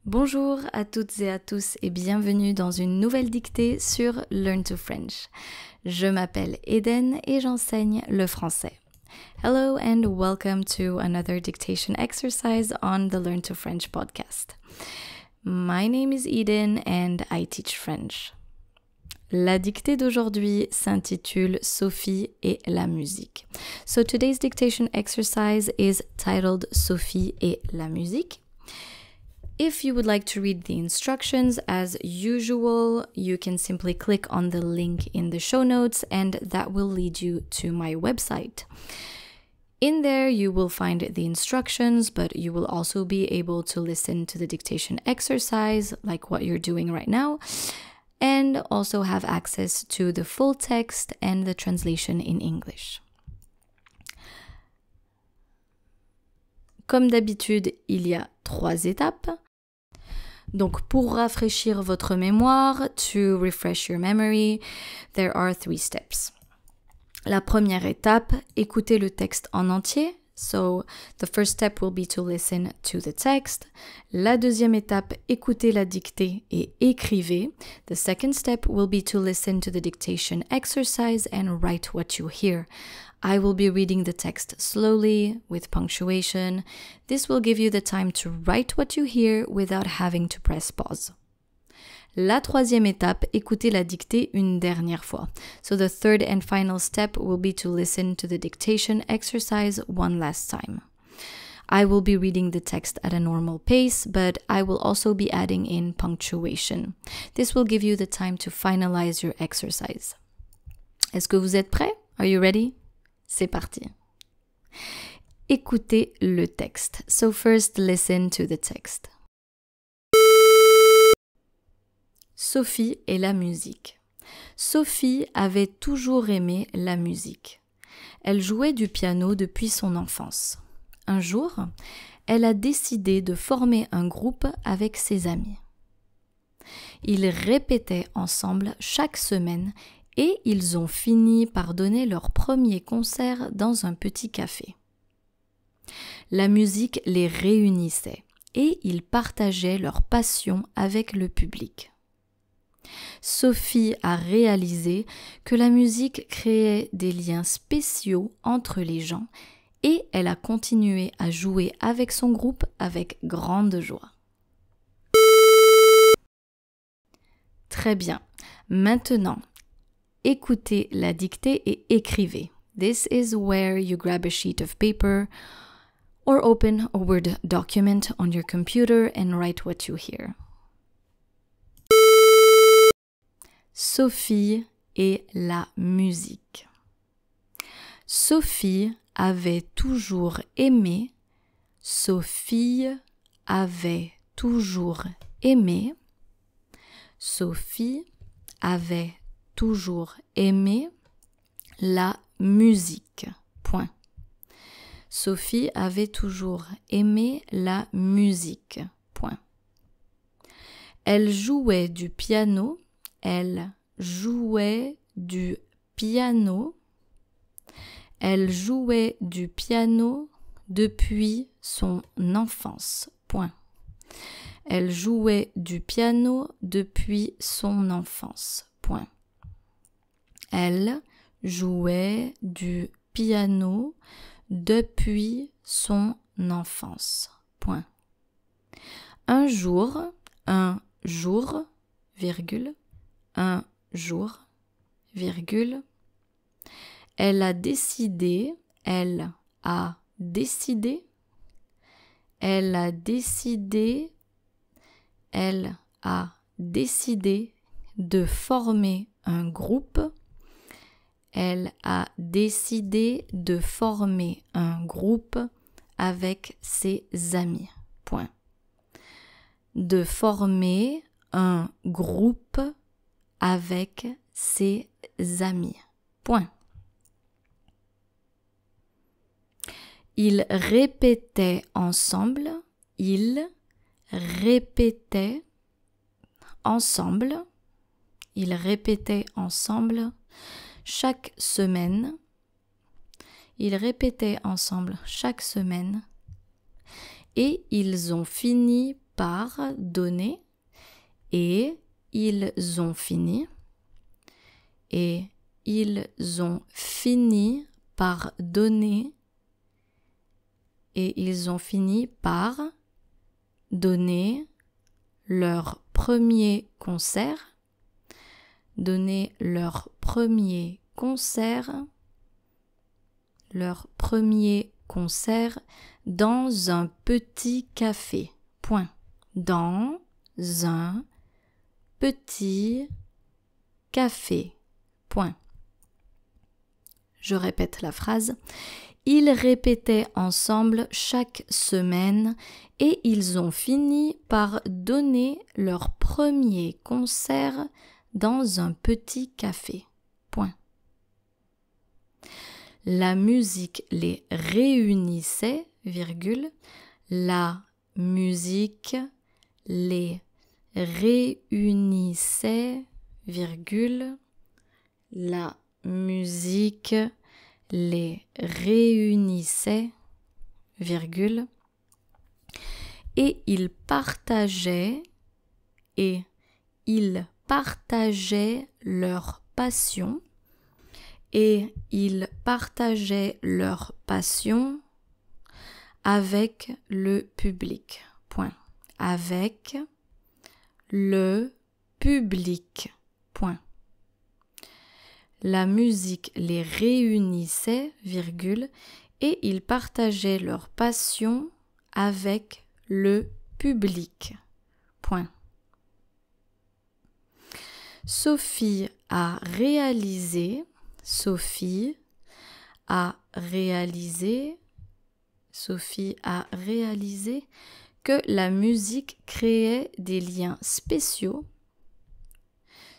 Bonjour à toutes et à tous et bienvenue dans une nouvelle dictée sur Learn to French. Je m'appelle Eden et j'enseigne le français. Hello and welcome to another dictation exercise on the Learn to French podcast. My name is Eden and I teach French. La dictée d'aujourd'hui s'intitule Sophie et la musique. So today's dictation exercise is titled Sophie et la musique. If you would like to read the instructions, as usual, you can simply click on the link in the show notes and that will lead you to my website. In there, you will find the instructions, but you will also be able to listen to the dictation exercise, like what you're doing right now, and also have access to the full text and the translation in English. Comme d'habitude, il y a 3 étapes. Donc, pour rafraîchir votre mémoire, to refresh your memory, there are 3 steps. La première étape, écoutez le texte en entier. So, the first step will be to listen to the text. La deuxième étape, écoutez la dictée et écrivez. The second step will be to listen to the dictation exercise and write what you hear. I will be reading the text slowly, with punctuation. This will give you the time to write what you hear without having to press pause. La troisième étape, écoutez la dictée une dernière fois. So the third and final step will be to listen to the dictation exercise one last time. I will be reading the text at a normal pace, but I will also be adding in punctuation. This will give you the time to finalize your exercise. Est-ce que vous êtes prêts? Are you ready? C'est parti. Écoutez le texte. So first listen to the text. Sophie et la musique. Sophie avait toujours aimé la musique. Elle jouait du piano depuis son enfance. Un jour, elle a décidé de former un groupe avec ses amis. Ils répétaient ensemble chaque semaine et ils ont fini par donner leur premier concert dans un petit café. La musique les réunissait et ils partageaient leur passion avec le public. Sophie a réalisé que la musique créait des liens spéciaux entre les gens et elle a continué à jouer avec son groupe avec grande joie. Très bien. Maintenant, écoutez la dictée et écrivez. This is where you grab a sheet of paper or open a Word document on your computer and write what you hear. Sophie et la musique. Sophie avait toujours aimé. Sophie avait toujours aimé. Sophie avait toujours aimé la musique. Point. Sophie avait toujours aimé la musique. Point. Elle jouait du piano. Elle jouait du piano. Elle jouait du piano depuis son enfance. Point. Elle jouait du piano depuis son enfance. Point. Elle jouait du piano depuis son enfance. Point. Un jour, virgule, un jour, virgule, elle a décidé de former un groupe. Elle a décidé de former un groupe avec ses amis. Point. De former un groupe avec ses amis. Point. Ils répétaient ensemble. Ils répétaient ensemble. Ils répétaient ensemble chaque semaine. Ils répétaient ensemble chaque semaine. Et ils ont fini par donner et ils ont fini et ils ont fini par donner et ils ont fini par donner leur premier concert, donner leur premier concert dans un petit café. Point. Dans un petit café. Point. Je répète la phrase. Ils répétaient ensemble chaque semaine et ils ont fini par donner leur premier concert dans un petit café. Point. La musique les réunissait, virgule. La musique les réunissait, virgule. La musique les réunissait, virgule. Et ils partageaient leur passion. Et ils partageaient leur passion avec le public. Point. Avec le public. Point. La musique les réunissait, virgule, et ils partageaient leur passion avec le public. Point. Sophie a réalisé que la musique créait des liens spéciaux.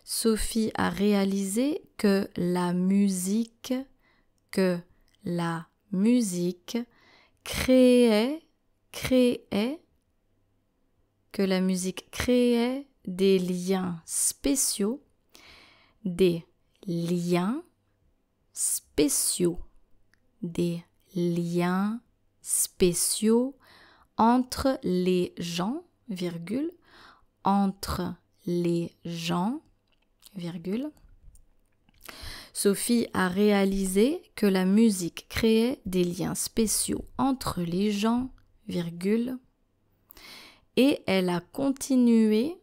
Sophie a réalisé que la musique créait des liens spéciaux, entre les gens, virgule, entre les gens, virgule. Sophie a réalisé que la musique créait des liens spéciaux entre les gens, virgule, et elle a continué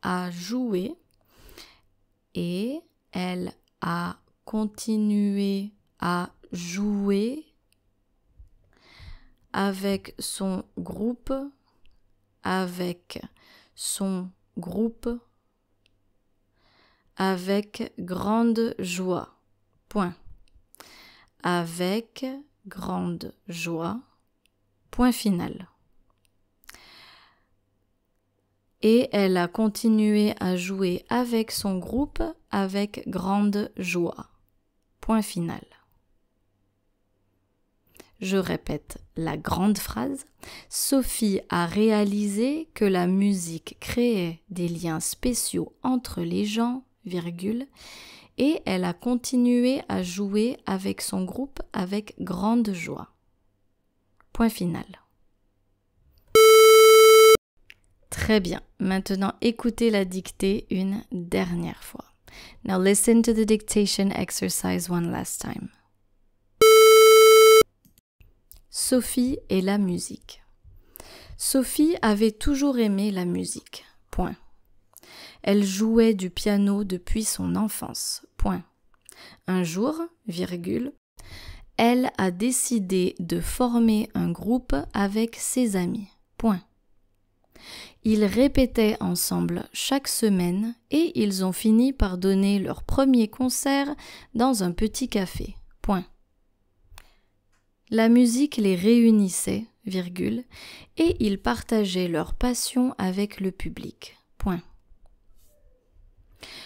à jouer avec son groupe avec grande joie. Point. Avec grande joie. Point final. Et elle a continué à jouer avec son groupe avec grande joie. Point final. Je répète la grande phrase. Sophie a réalisé que la musique créait des liens spéciaux entre les gens, virgule, et elle a continué à jouer avec son groupe avec grande joie. Point final. Très bien. Maintenant, écoutez la dictée une dernière fois. Now listen to the dictation exercise one last time. Sophie et la musique. Sophie avait toujours aimé la musique. Point. Elle jouait du piano depuis son enfance. Point. Un jour, virgule, elle a décidé de former un groupe avec ses amis. Point. Ils répétaient ensemble chaque semaine et ils ont fini par donner leur premier concert dans un petit café. Point. La musique les réunissait, virgule, et ils partageaient leur passion avec le public. Point.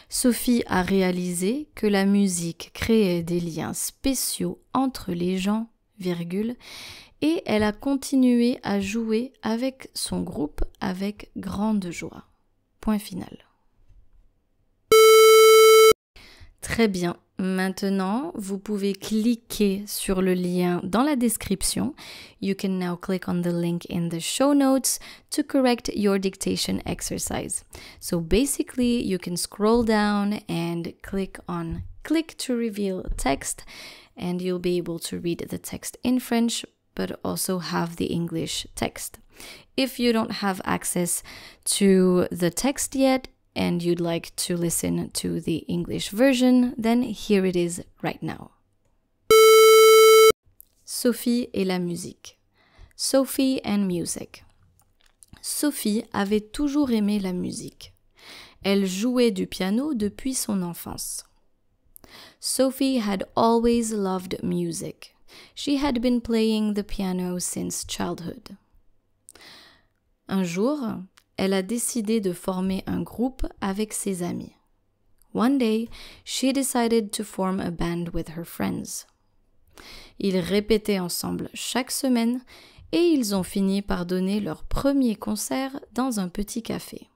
Sophie a réalisé que la musique créait des liens spéciaux entre les gens, virgule, et elle a continué à jouer avec son groupe avec grande joie. Point final. Très bien. Maintenant, vous pouvez cliquer sur le lien dans la description. You can now click on the link in the show notes to correct your dictation exercise. So basically, you can scroll down and click on click to reveal text, and you'll be able to read the text in French, but also have the English text. If you don't have access to the text yet, and you'd like to listen to the English version, then here it is right now. Sophie et la musique. Sophie and music. Sophie avait toujours aimé la musique. Elle jouait du piano depuis son enfance. Sophie had always loved music. She had been playing the piano since childhood. Un jour, elle a décidé de former un groupe avec ses amis. One day, she decided to form a band with her friends. Ils répétaient ensemble chaque semaine et ils ont fini par donner leur premier concert dans un petit café.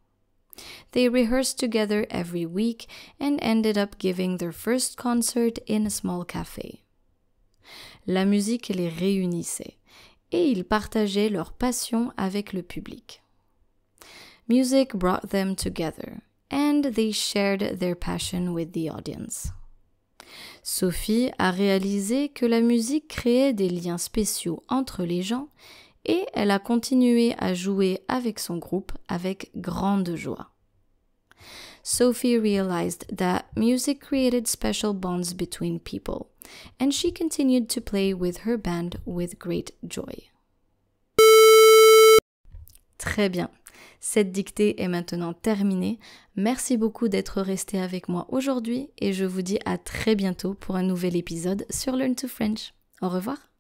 They rehearsed together every week and ended up giving their first concert in a small café. La musique les réunissait et ils partageaient leur passion avec le public. Music brought them together, and they shared their passion with the audience. Sophie a réalisé que la musique créait des liens spéciaux entre les gens et elle a continué à jouer avec son groupe avec grande joie. Sophie realized that music created special bonds between people, and she continued to play with her band with great joy. Très bien. Cette dictée est maintenant terminée. Merci beaucoup d'être resté avec moi aujourd'hui et je vous dis à très bientôt pour un nouvel épisode sur Learn to French. Au revoir.